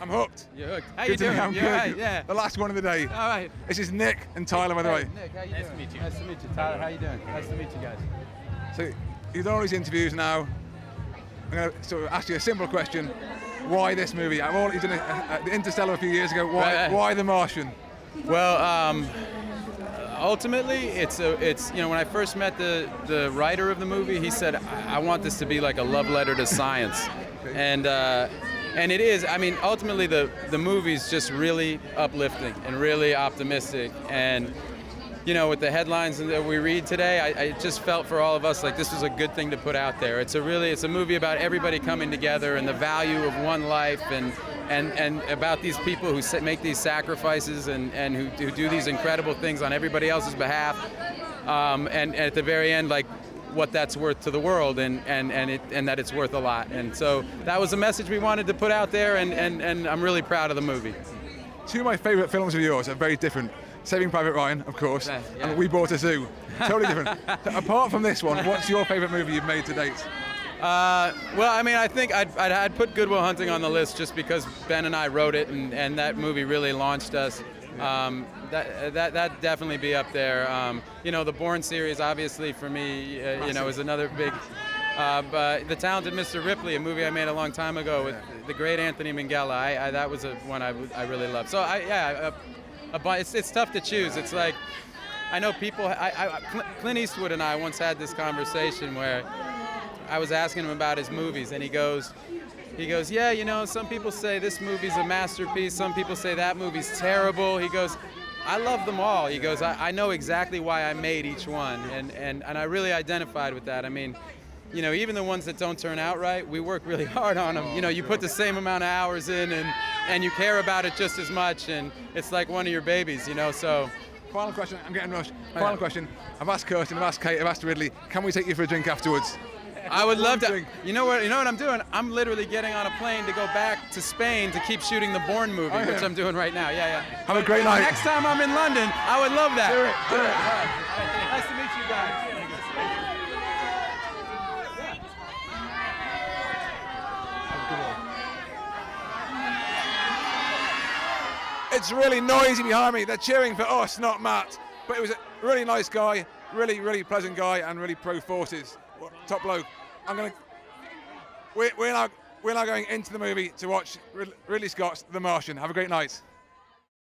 I'm hooked. You're hooked. How Good you to doing? me, I'm You're good. right, yeah. The last one of the day. All right. This is Nick and Tyler, by the way. Nick, how you Nice doing? to meet you. Nice to meet you. Tyler, how you doing? Nice to meet you guys. So you've done all these interviews now. I'm going to sort of ask you a simple question. Why this movie? You've done the Interstellar a few years ago. Why The Martian? Well, ultimately, it's when I first met the writer of the movie, he said, I want this to be like a love letter to science. And it is. I mean, ultimately, the movie's just really uplifting and really optimistic. And, with the headlines that we read today, I just felt for all of us like this was a good thing to put out there. It's a movie about everybody coming together and the value of one life and about these people who make these sacrifices and who do these incredible things on everybody else's behalf. And at the very end, like, what that's worth to the world and that it's worth a lot. And so that was a message we wanted to put out there, and I'm really proud of the movie. Two of my favourite films of yours are very different. Saving Private Ryan, of course, Yeah. and We Bought a Zoo. Totally different. So apart from this one, what's your favourite movie you've made to date? Well, I mean, I think I'd put Good Will Hunting on the list just because Ben and I wrote it, and that movie really launched us. That'd definitely be up there. The Bourne series, obviously, for me, is another big. But The Talented Mr. Ripley, a movie I made a long time ago with the great Anthony Minghella, that was one I really loved. So it's tough to choose. It's like, I know people. Clint Eastwood and I once had this conversation where I was asking him about his movies, and he goes, yeah, some people say this movie's a masterpiece, some people say that movie's terrible. He goes, I love them all. He goes, I know exactly why I made each one, and I really identified with that. I mean, even the ones that don't turn out right, we work really hard on them. You put the same amount of hours in, and you care about it just as much, and it's like one of your babies, so. Final question, I'm getting rushed. Final question, I've asked Kirsten, I've asked Kate, I've asked Ridley, can we take you for a drink afterwards? I would love to. You know what I'm doing? I'm literally getting on a plane to go back to Spain to keep shooting the Bourne movie, which I'm doing right now. Yeah. Have a great night. Next time I'm in London, I would love that. Do it. Nice to meet you guys. It's really noisy behind me. They're cheering for us, not Matt. But it was a really nice guy, really pleasant guy, and really pro forces. Top bloke. We're now going into the movie to watch Ridley Scott's The Martian. Have a great night.